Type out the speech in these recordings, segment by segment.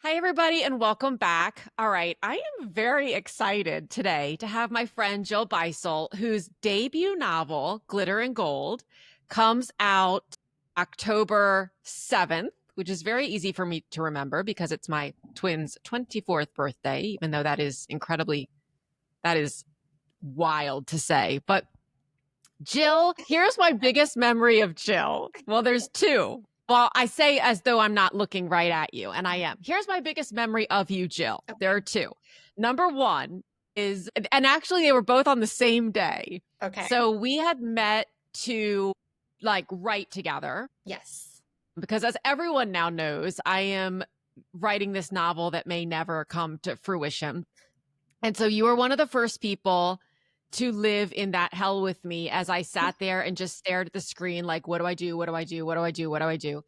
Hi, everybody, and welcome back. All right, I am very excited today to have my friend Jill Beissel, whose debut novel, Glitter and Gold, comes out October 7th, which is very easy for me to remember because it's my twin's 24th birthday, even though that is wild to say. But Jill, here's my biggest memory of Jill. Well, there's two. Well, I say as though I'm not looking right at you, and I am. Here's my biggest memory of you, Jill. There are two. Number one is, and actually, they were both on the same day. Okay. So we had met to write together Yes. because, as everyone now knows, I am writing this novel that may never come to fruition. And so you were one of the first people to live in that hell with me as I sat there and just stared at the screen like, what do I do? What do I do? What do I do? What do I do?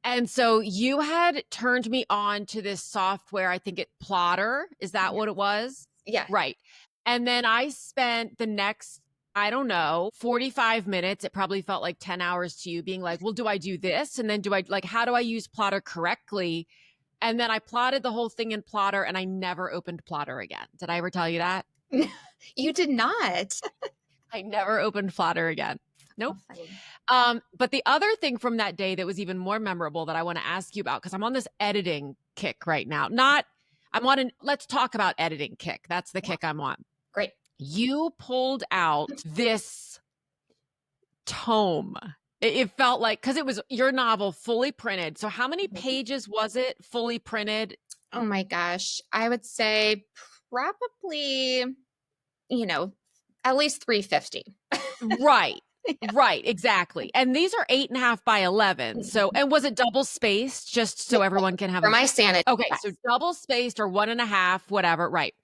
And so you had turned me on to this software, I think Plotter. Is that what it was? Yeah. Right. And then I spent the next, I don't know, 45 minutes. It probably felt like 10 hours to you being like, well, do I do this? And then how do I use Plotter correctly? And then I plotted the whole thing in Plotter and I never opened Plotter again. Did I ever tell you that? You did not. I never opened Plotter again. Nope. Oh, But the other thing from that day that was even more memorable that I want to ask you about, because I'm on this editing kick right now. Let's talk about editing kick. That's the kick I'm on. Great. You pulled out this tome. It felt like, because it was your novel fully printed. So how many pages was it fully printed? Oh my gosh. I would say probably, at least 350. Right. Right, exactly. And these are 8.5 by 11. So, and was it double spaced just so everyone can have For my sanity. Okay, Yes. so double spaced or 1.5, whatever, right.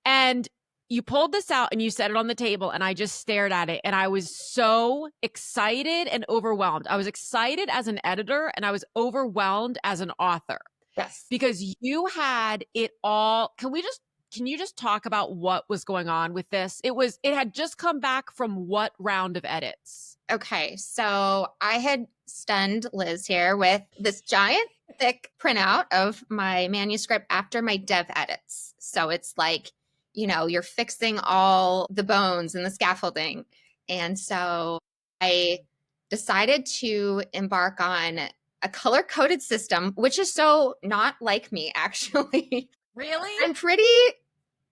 And you pulled this out and you set it on the table and I just stared at it and I was so excited and overwhelmed. I was excited as an editor and I was overwhelmed as an author. Yes. Because you had it all. Can you just talk about what was going on with this? It had just come back from what round of edits? Okay. So I had stunned Liz here with this giant thick printout of my manuscript after my dev edits. So it's like, you're fixing all the bones and the scaffolding. And so I decided to embark on a color-coded system, which is so not like me, actually. Really? I'm pretty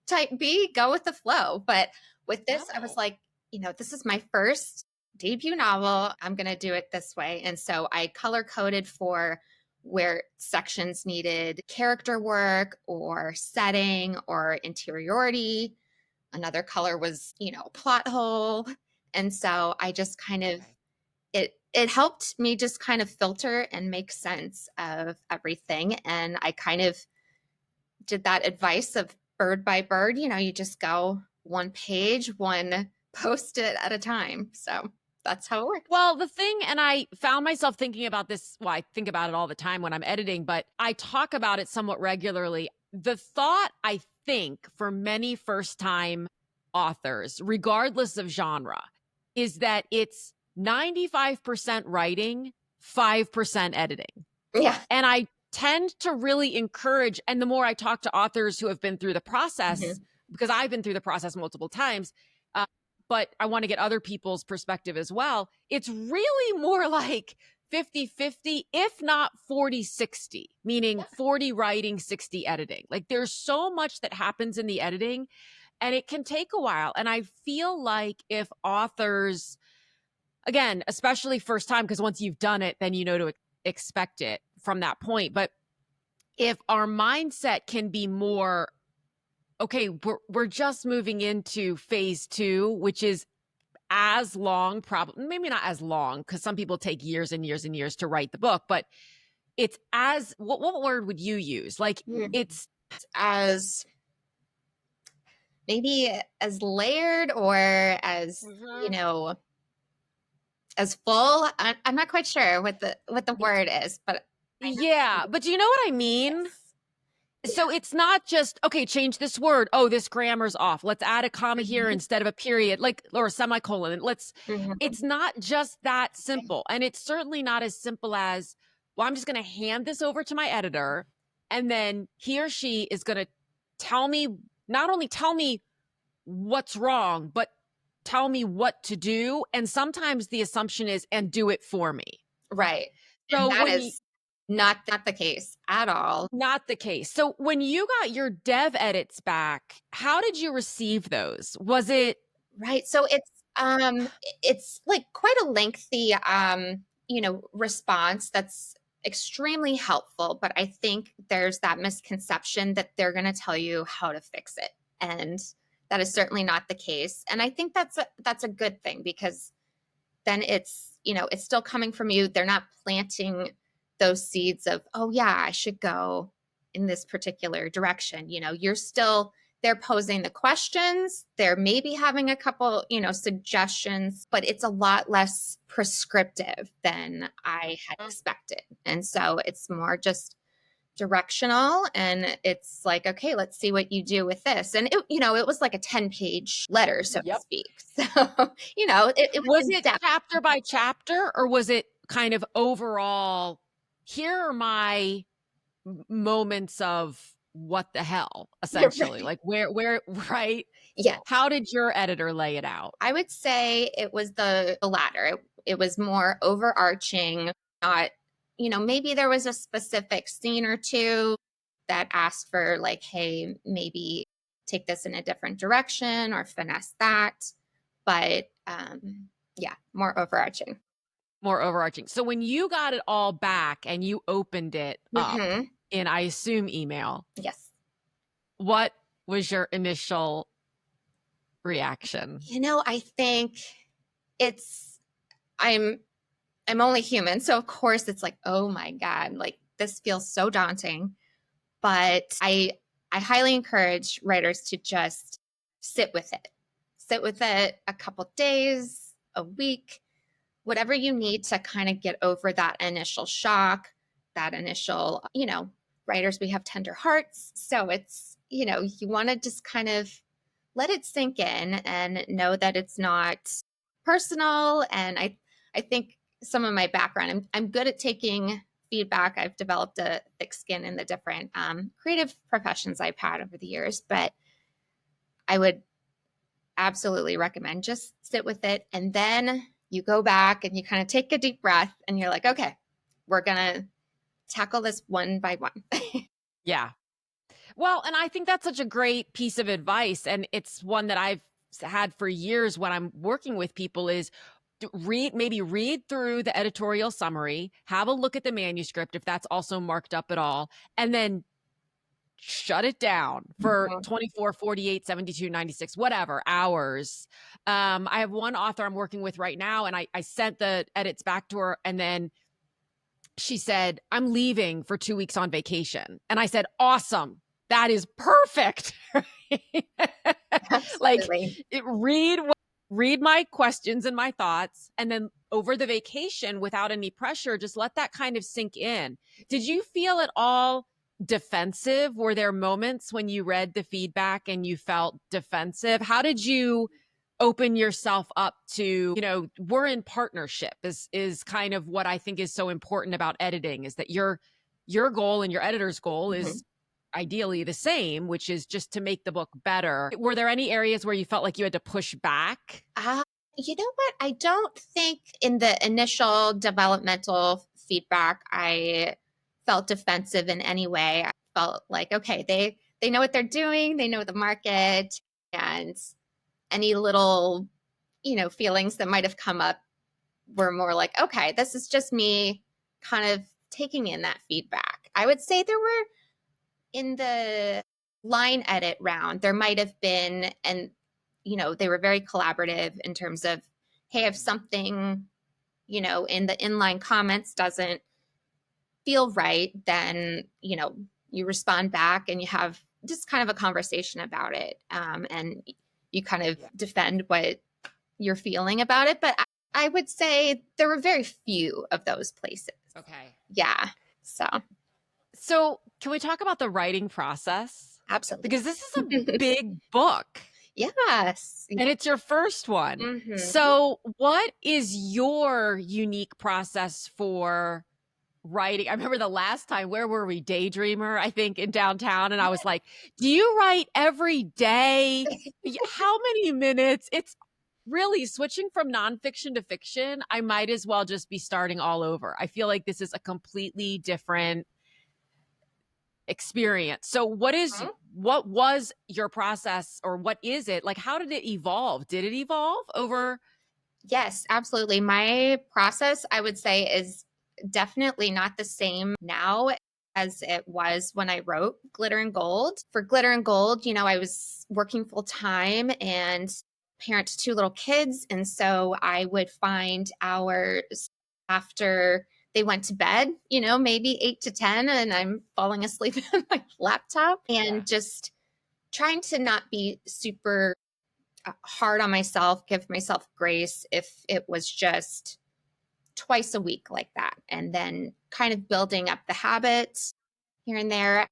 type B, go with the flow. But with this, I was like, this is my first debut novel. I'm going to do it this way. And so I color coded for where sections needed character work or setting or interiority. Another color was, plot hole. And so I just kind of, it helped me just kind of filter and make sense of everything. And I kind of did that advice of bird by bird, you just go one page, one post-it at a time. So that's how it works. Well, the thing, and I found myself thinking about this, well, I think about it all the time when I'm editing, but I talk about it somewhat regularly. The thought, I think, for many first-time authors, regardless of genre, is that it's 95% writing, 5% editing. Yeah. And I tend to really encourage, and the more I talk to authors who have been through the process, because I've been through the process multiple times, but I want to get other people's perspective as well. It's really more like 50-50, if not 40-60, meaning 40 writing, 60 editing. Like there's so much that happens in the editing and it can take a while. And I feel like if authors, again, especially first time, because once you've done it, then you know to expect it from that point. But if our mindset can be more, okay, we're just moving into phase 2, which is as long, probably maybe not as long, because some people take years and years and years to write the book, but it's as what word would you use? Like it's as maybe as layered or as as full. I'm not quite sure what the word is, but yeah. But do you know what I mean? Yes. So it's not just, okay, change this word. Oh, this grammar's off. Let's add a comma here instead of a period, or a semicolon. It's not just that simple. And it's certainly not as simple as, well, I'm just going to hand this over to my editor And then he or she is going to tell me, not only tell me what's wrong, but tell me what to do. And sometimes the assumption is, and do it for me. Right. And So that when you, is not the case at all. not the case. So when you got your dev edits back, how did you receive those? Was it Right. So it's like quite a lengthy response that's extremely helpful, but I think there's that misconception that they're going to tell you how to fix it. And that is certainly not the case. And I think that's a good thing, because then it's still coming from you. They're not planting those seeds of, oh yeah, I should go in this particular direction. You're still, they're posing the questions. They're maybe having a couple, suggestions, but it's a lot less prescriptive than I had expected. And so it's more just directional, and it's like, okay, let's see what you do with this. And it was like a 10-page letter, so to Yep. speak. So it was Was in it depth. chapter by chapter, or was it kind of overall, here are my moments of what the hell, essentially? Right. Like where, right? Yeah, How did your editor lay it out? I would say it was the latter. It was more overarching, not, maybe there was a specific scene or two that asked for, like, hey, maybe take this in a different direction or finesse that. But yeah, more overarching. More overarching. So when you got it all back and you opened it up Hmm. in, I assume, email, Yes. what was your initial reaction? I think it's, I'm I'm only human, so of course it's like, oh my God, like this feels so daunting. But I highly encourage writers to just sit with it. Sit with it a couple days, a week, whatever you need to kind of get over that initial shock, that initial, writers, we have tender hearts. So it's, you want to just kind of let it sink in and know that it's not personal. And I think some of my background, I'm good at taking feedback. I've developed a thick skin in the different creative professions I've had over the years, but I would absolutely recommend just sit with it. And then you go back and you kind of take a deep breath and you're like, okay, we're going to tackle this one by one. Yeah. Well, and I think that's such a great piece of advice. And it's one that I've had for years when I'm working with people is read through the editorial summary, have a look at the manuscript, if that's also marked up at all, and then shut it down for 24, 48, 72, 96, whatever hours. I have one author I'm working with right now, and I sent the edits back to her, and then she said, I'm leaving for 2 weeks on vacation. And I said, awesome. That is perfect. Like, read my questions and my thoughts, and then over the vacation, without any pressure, just let that kind of sink in. Did you feel at all defensive? Were there moments when you read the feedback and you felt defensive? How did you open yourself up to, we're in partnership is kind of what I think is so important about editing, is that your goal and your editor's goal is ideally the same, which is just to make the book better. Were there any areas where you felt like you had to push back? You know what? I don't think in the initial developmental feedback I felt defensive in any way. I felt like, okay, they know what they're doing, they know the market, and any little, feelings that might have come up were more like, okay, this is just me kind of taking in that feedback. I would say there were, in the line edit round, there might have been, and they were very collaborative in terms of, hey, if something, in the inline comments doesn't feel right, then, you respond back and you have just kind of a conversation about it. And you kind of defend what you're feeling about it. But I would say there were very few of those places. Okay. Yeah. So can we talk about the writing process? Absolutely. Because this is a big book. Yes. And it's your first one. Mm-hmm. So what is your unique process for writing. I remember the last time, where were we? Daydreamer, I think, in downtown. And I was like, do you write every day? How many minutes? It's really switching from nonfiction to fiction. I might as well just be starting all over. I feel like this is a completely different experience. So what was your process, or what is it? Like, how did it evolve? Did it evolve over? Yes, absolutely. My process, I would say, is definitely not the same now as it was when I wrote Glitter and Gold. For Glitter and Gold, I was working full time and parent to two little kids. And so I would find hours after they went to bed, maybe 8 to 10, and I'm falling asleep on my laptop and just trying to not be super hard on myself, give myself grace if it was just twice a week like that. And then kind of building up the habits here and there.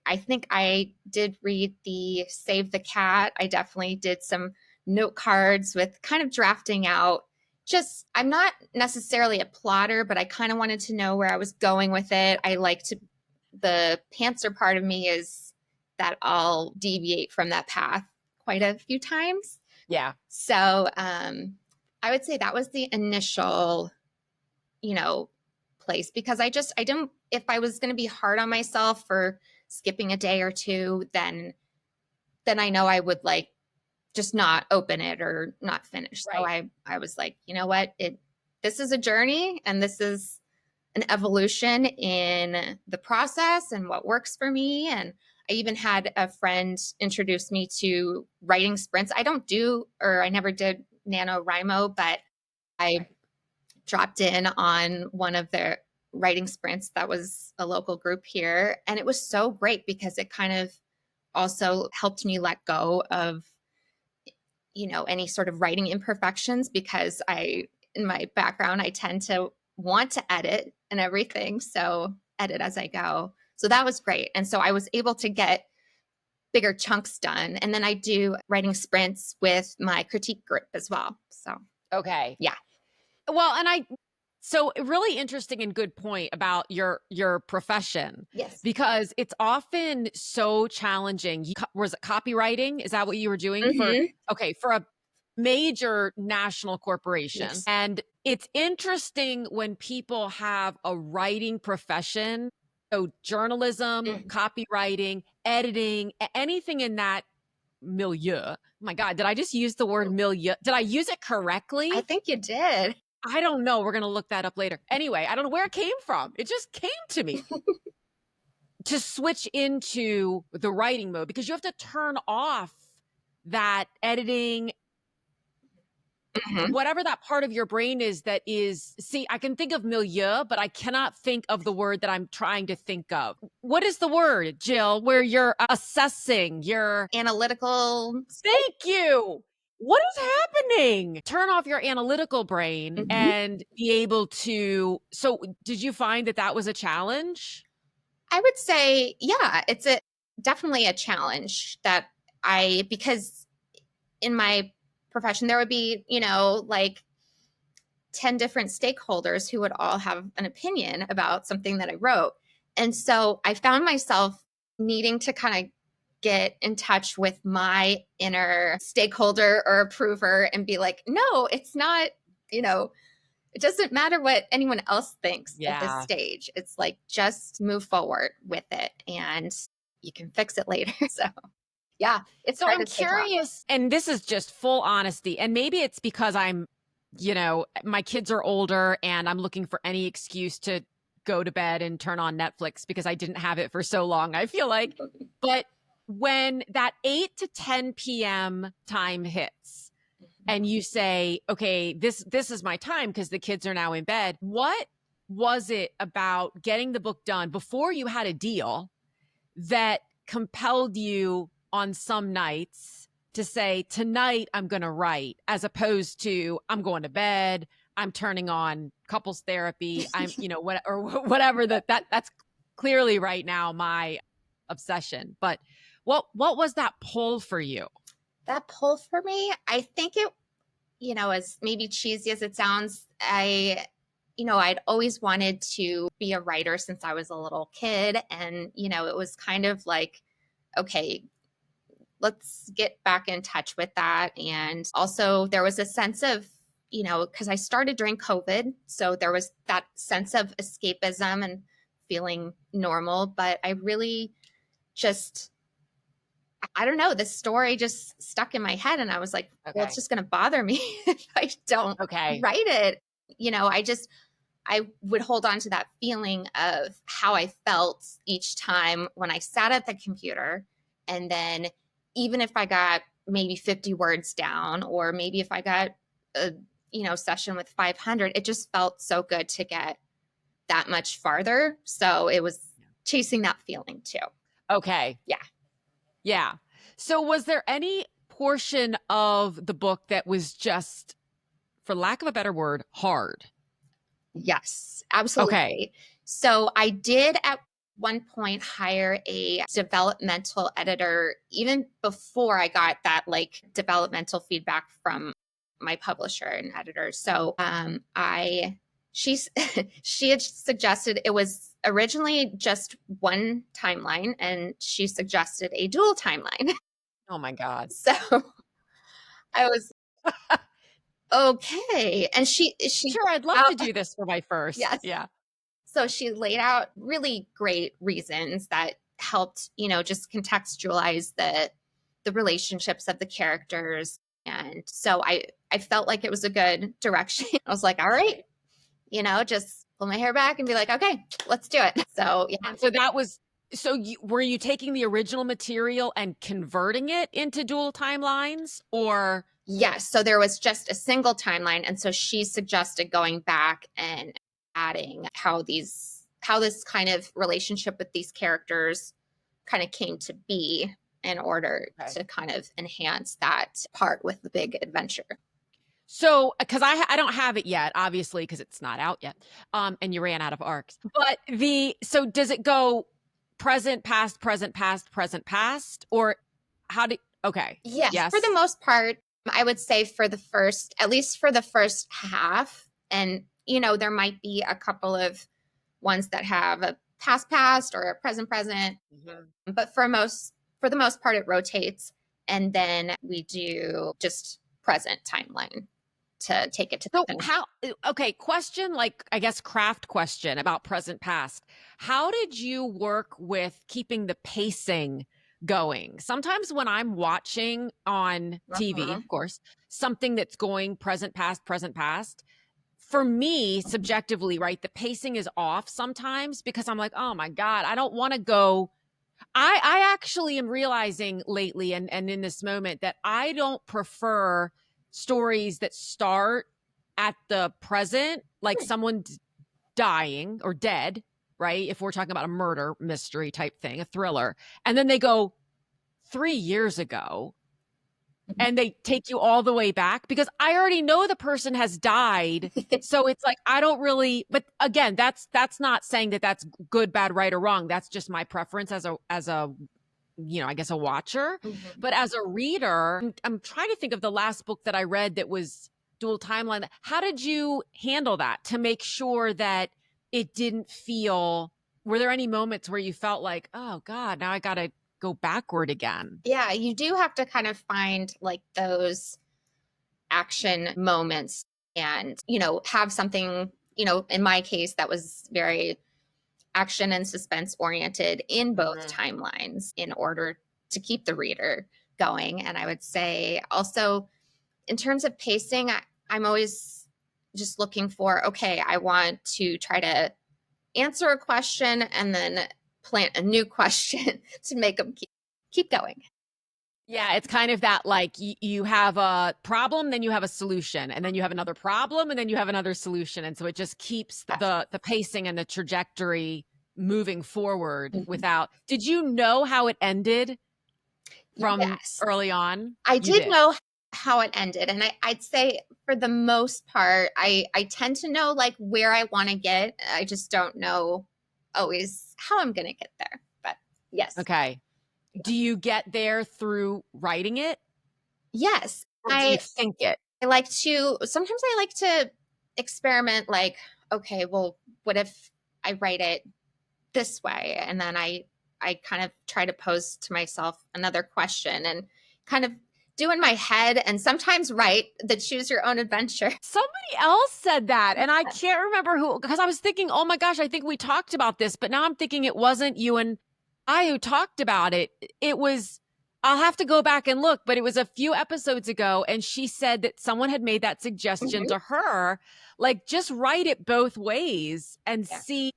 I think I did read the Save the Cat. I definitely did some note cards with kind of drafting out. Just, I'm not necessarily a plotter, but I kind of wanted to know where I was going with it. The pantser part of me is that I'll deviate from that path quite a few times. Yeah. So I would say that was the initial, place, because I didn't, if I was going to be hard on myself for skipping a day or two, then I know I would like just not open it or not finish. So I was like, you know what, this is a journey, and this is an evolution in the process and what works for me. And I even had a friend introduce me to writing sprints. I never did NaNoWriMo, but I dropped in on one of their writing sprints that was a local group here. And it was so great because it kind of also helped me let go of, any sort of writing imperfections, because in my background, I tend to want to edit and everything. So edit as I go. So that was great. And so I was able to get bigger chunks done. And then I do writing sprints with my critique group as well. So, Okay. yeah. Well, so really interesting and good point about your profession. Yes. Because it's often so challenging. Was it copywriting? Is that what you were doing for a major national corporation? Yes. And it's interesting when people have a writing profession, so journalism, copywriting, editing, anything in that milieu. Oh my God, did I just use the word milieu? Did I use it correctly? I think you did. I don't know. We're going to look that up later. Anyway, I don't know where it came from. It just came to me. To switch into the writing mode, because you have to turn off that editing, whatever that part of your brain is that is, see, I can think of milieu, but I cannot think of the word that I'm trying to think of. What is the word, Jill, where you're assessing your analytical? Thank you. What is happening? Turn off your analytical brain and be able to. So did you find that was a challenge? I would say, yeah, it's definitely a challenge because in my profession, there would be, like 10 different stakeholders who would all have an opinion about something that I wrote. And so I found myself needing to kind of get in touch with my inner stakeholder or approver and be like, no, it's not, it doesn't matter what anyone else thinks at this stage. It's like, just move forward with it and you can fix it later. So yeah, it's so I'm curious, and this is just full honesty, and maybe it's because I'm, my kids are older and I'm looking for any excuse to go to bed and turn on Netflix because I didn't have it for so long, I feel like. But when that 8 to 10 p.m. time hits and you say, okay, this is my time because the kids are now in bed, what was it about getting the book done before you had a deal that compelled you on some nights to say, tonight I'm going to write, as opposed to I'm going to bed, I'm turning on couples therapy, I'm, whatever that's clearly right now my obsession. But what was that pull for you? That pull for me, I think it, as maybe cheesy as it sounds, I'd always wanted to be a writer since I was a little kid. And, it was kind of like, okay, let's get back in touch with that. And also, there was a sense of, because I started during COVID. So there was that sense of escapism and feeling normal. But I really just, I don't know, this story just stuck in my head. And I was like, well, it's Okay. just going to bother me if I don't Okay. write it. I would hold on to that feeling of how I felt each time when I sat at the computer. And then even if I got maybe 50 words down, or maybe if I got a, session with 500, it just felt so good to get that much farther. So it was chasing that feeling too. Okay. Yeah. Yeah. So was there any portion of the book that was just, for lack of a better word, hard? Yes, Okay. absolutely. So I did at one point hire a developmental editor even before I got that like developmental feedback from my publisher and editor. So she's she had suggested it was originally just one timeline, and she suggested a dual timeline. Oh my God. So I was okay. And she Sure, I'd love out to do this for my first. yes. Yeah. So she laid out really great reasons that helped, just contextualize the relationships of the characters. And so I felt like it was a good direction. I was like, all right, just pull my hair back and be like, okay, let's do it. So yeah. And so that was, were you taking the original material and converting it into dual timelines, or? Yes. So there was just a single timeline. And so she suggested going back and adding how this kind of relationship with these characters kind of came to be in order Okay. to kind of enhance that part with the big adventure. So, because I don't have it yet, obviously, because it's not out yet, and you ran out of arcs. But so does it go present, past, present, past, present, past, or how do? Okay, Yes, for the yes, most part, I would say at least for the first half. And, there might be a couple of ones that have a past or a present. Mhm. But for the most part, it rotates. And then we do just present timeline to take it to the So finish. how? Okay, question, like I guess craft question about present, past. How did you work with keeping the pacing going? Sometimes when I'm watching on TV, Uh-huh. of course, something that's going present, past, for me subjectively, right, the pacing is off sometimes because I'm like, oh my God, I don't want to go. I actually am realizing lately and in this moment that I don't prefer stories that start at the present, like someone dying or dead, right? If we're talking about a murder mystery type thing, a thriller, and then they go 3 years ago and they take you all the way back because I already know the person has died. So it's like I don't really, but again, that's not saying that that's good, bad, right, or wrong. That's just my preference as a I guess a watcher. Mhm. But as a reader, I'm trying to think of the last book that I read that was dual timeline. How did you handle that to make sure that it didn't feel, were there any moments where you felt like, oh God, now I got to go backward again? Yeah, you do have to kind of find like those action moments and, have something, in my case, that was very action and suspense oriented in both Mhm. timelines in order to keep the reader going. And I would say also, in terms of pacing, I'm always just looking for, okay, I want to try to answer a question and then plant a new question to make them keep going. Yeah, it's kind of that like you have a problem, then you have a solution, and then you have another problem, and then you have another solution. And so it just keeps Yes. the pacing and the trajectory moving forward Mhm. without. Did you know how it ended from Yes. early on? I You did did. know how it ended. And I'd say for the most part, I tend to know like where I want to get. I just don't know always how I'm going to get there. But yes. Okay. Do you get there through writing it, Yes. or do you think it? Sometimes I like to experiment like, okay, well, what if I write it this way? And then I kind of try to pose to myself another question and kind of do in my head and sometimes write the choose your own adventure. Somebody else said that, and I can't remember who, because I was thinking, oh my gosh, I think we talked about this, but now I'm thinking it wasn't you and I who talked about it. It was, I'll have to go back and look, but it was a few episodes ago, and she said that someone had made that suggestion Mhm. to her, like just write it both ways and Yeah. see.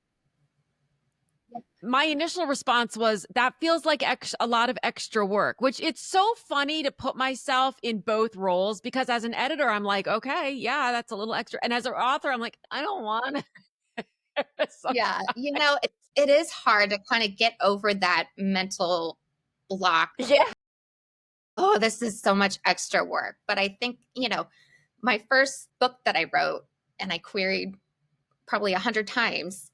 My initial response was that feels like a lot of extra work, which it's so funny to put myself in both roles because as an editor, I'm like, okay, yeah, that's a little extra. And as an author, I'm like, I don't want to. Yeah. It is hard to kind of get over that mental block. Yeah. Oh, this is so much extra work. But I think, my first book that I wrote and I queried probably 100 times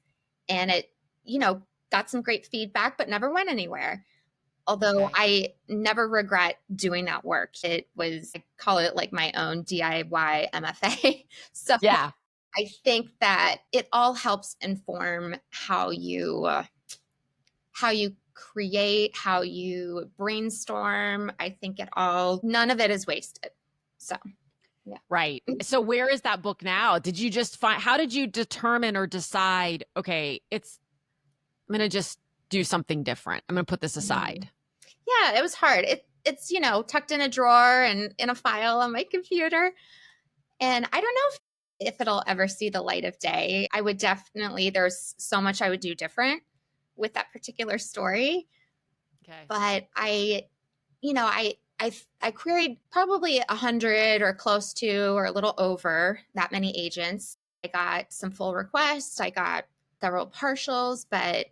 and it, you know, got some great feedback, but never went anywhere. Although Okay. I never regret doing that work. It was, I call it like my own DIY MFA. So Yeah. I think that it all helps inform how you create, how you brainstorm. I think none of it is wasted. So, yeah. Right. So where is that book now? Did you just how did you determine or decide, okay, I'm going to just do something different. I'm going to put this Mhm. aside. Yeah, it was hard. It's tucked in a drawer and in a file on my computer. And I don't know if it'll ever see the light of day. I would definitely, there's so much I would do different with that particular story. Okay. But I queried probably 100 or close to or a little over that many agents. I got some full requests. I got several partials, but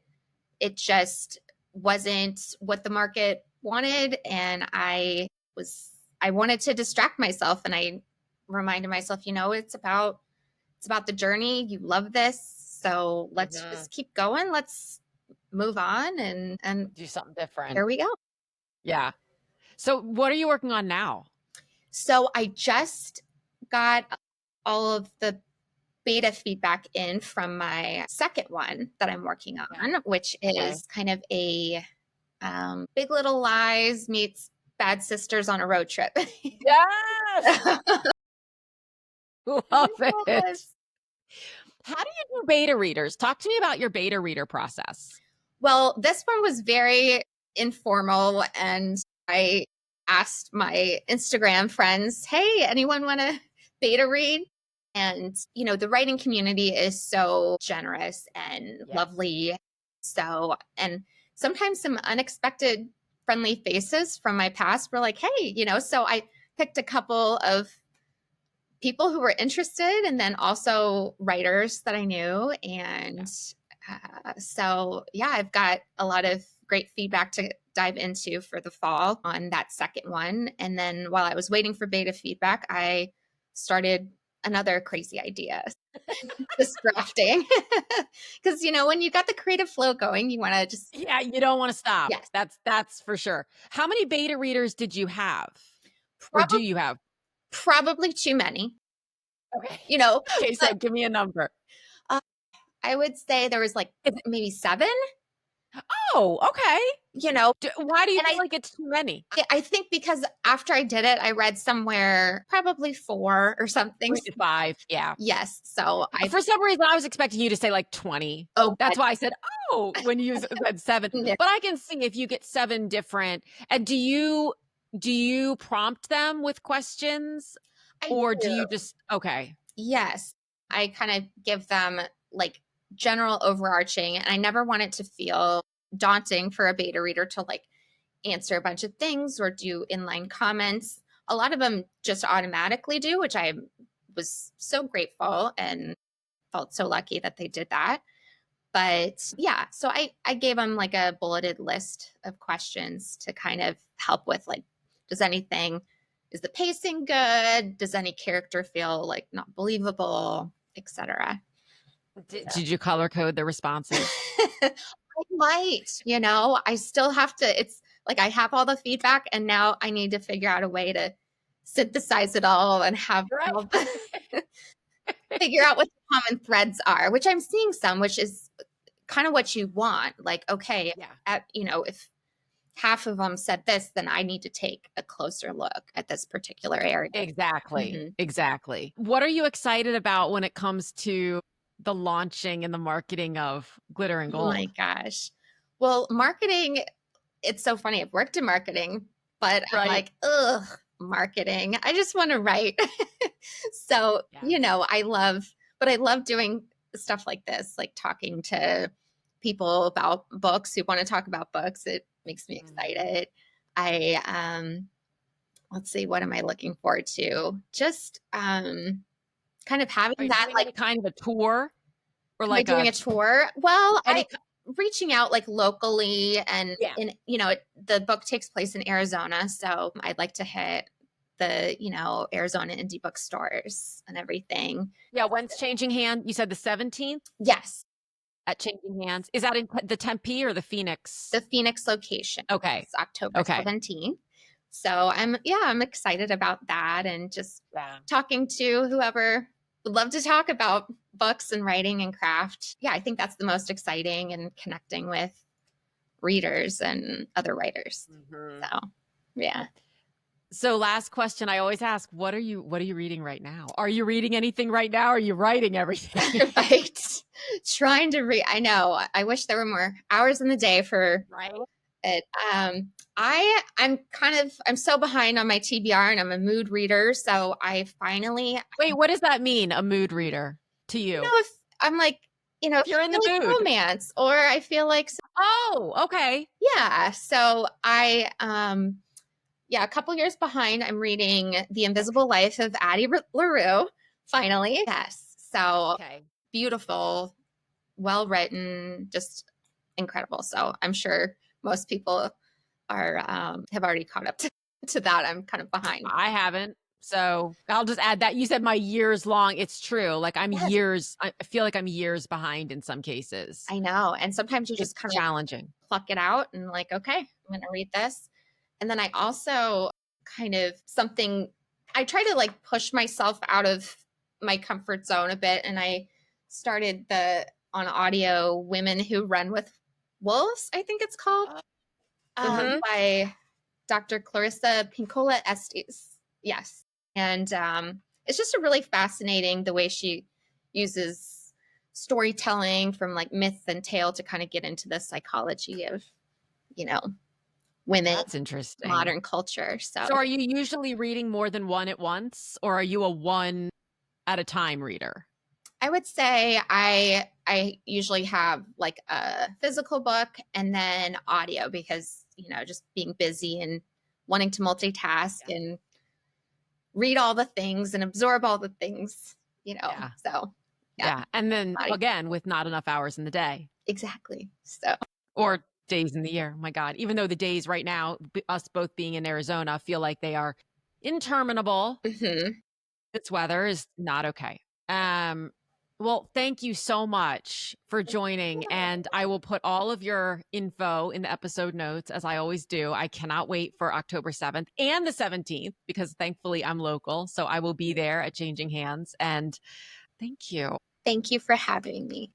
it just wasn't what the market wanted. And I wanted to distract myself. And I reminded myself, it's about the journey. You love this. So let's Mhm. just keep going. Let's move on. And Do something different. here we go. Yeah. So what are you working on now? So I just got all of the beta feedback in from my second one that I'm working Okay. on, which Okay. is kind of a Big Little Lies meets Bad Sisters on a road trip. Yes. Love it. Yes. How do you do beta readers? Talk to me about your beta reader process. Well, this one was very informal, and I asked my Instagram friends, hey, anyone want to beta read? And, the writing community is so generous and Yes. lovely. So, and sometimes some unexpected friendly faces from my past were like, hey, so I picked a couple of people who were interested and then also writers that I knew. Yeah. And so, yeah, I've got a lot of great feedback to dive into for the fall on that second one. And then while I was waiting for beta feedback, I started another crazy idea, just drafting. Because, when you got the creative flow going, you want to just, Yeah, you don't want to stop. yes, That's for sure. How many beta readers did you have? Or do probably, you have? probably too many, Okay. you know, Okay, but so give me a number. uh, I would say there was like Is it- maybe seven, Oh, okay. you know, Why do you and feel like it's too many? I think because after I did it, I read somewhere probably four or something. 3 to 5. Yeah. Yes. So For some reason, I was expecting you to say like 20. oh, That's God, why I said, oh, when you said 7. no. But I can see if you get 7 different. And do you prompt them with questions I or do you do. just okay. Yes. I kind of give them like general overarching, and I never want it to feel daunting for a beta reader to like answer a bunch of things or do inline comments. A lot of them just automatically do, which I was so grateful and felt so lucky that they did that. But yeah, so I gave them like a bulleted list of questions to kind of help with like, does anything, is the pacing good? Does any character feel like not believable, etc. Did you color code the responses? I might, I still have to, it's like I have all the feedback and now I need to figure out a way to synthesize it all and have Right. figure out what the common threads are, which I'm seeing some, which is kind of what you want. Like, okay, Yeah. if half of them said this, then I need to take a closer look at this particular area. Exactly. Mhm. Exactly. What are you excited about when it comes to the launching and the marketing of Glitter and Oh my Gold? gosh. Well, marketing, it's so funny. I've worked in marketing, but I'm Right. like, ugh, marketing. I just want to write. So, Yeah. I love doing stuff like this, like talking to people about books who want to talk about books. It makes me Mhm. excited. I, let's see, what am I looking forward to? Just, kind of Are having you that, doing like, any kind of a tour or am I like doing a a tour? Well, any ki reaching out like locally and Yeah. the book takes place in Arizona, so I'd like to hit the, Arizona indie bookstores and everything. Yeah, when's Changing Hand? You said the 17th Yes, at Changing Hands. Is that in the Tempe or the Phoenix? the Phoenix location. Okay. It's October Okay. 17th. So I'm excited about that and just Yeah. talking to whoever would love to talk about books and writing and craft. Yeah, I think that's the most exciting and connecting with readers and other writers. Mhm. So, yeah. So last question I always ask, what are you reading right now? Are you reading anything right now? Or are you writing everything? Right. Trying to read. I know. I wish there were more hours in the day for Right. it. I'm so behind on my TBR and I'm a mood reader. So I finally, Wait, what does that mean, a mood reader to you? if I'm like, if If you're in I the feel like mood. romance or I feel like, Oh, okay. yeah. So a couple years behind, I'm reading The Invisible Life of Addie LaRue, finally. Yes. So Okay. beautiful, well written, just incredible. So I'm sure most people are have already caught up to that. I'm kind of behind. I haven't. So I'll just add that. You said my years long. It's true. Like Yes, I feel like I'm years behind in some cases. I know. And sometimes you just It's kind of challenging. pluck it out and like, okay, I'm going to read this. And then I also kind of something I try to like push myself out of my comfort zone a bit. And I started the on audio Women Who Run with Wolves, I think it's called, Mhm. by Dr. Clarissa Pinkola Estes. Yes. And it's just a really fascinating the way she uses storytelling from like myth and tale to kind of get into the psychology of, you know, women, That's interesting. modern culture. So So are you usually reading more than one at once, or are you a one at a time reader? I would say I usually have like a physical book and then audio because, just being busy and wanting to multitask Yeah. and read all the things and absorb all the things, Yeah. So yeah, Yeah. And then body again, with not enough hours in the day exactly. So or days in the year. My God. Even though the days right now, us both being in Arizona, feel like they are interminable. mhm. This weather is not okay. Um, well, thank you so much for joining. And I will put all of your info in the episode notes, as I always do. I cannot wait for October 7th and the 17th because thankfully I'm local. So I will be there at Changing Hands. And thank you. Thank you for having me.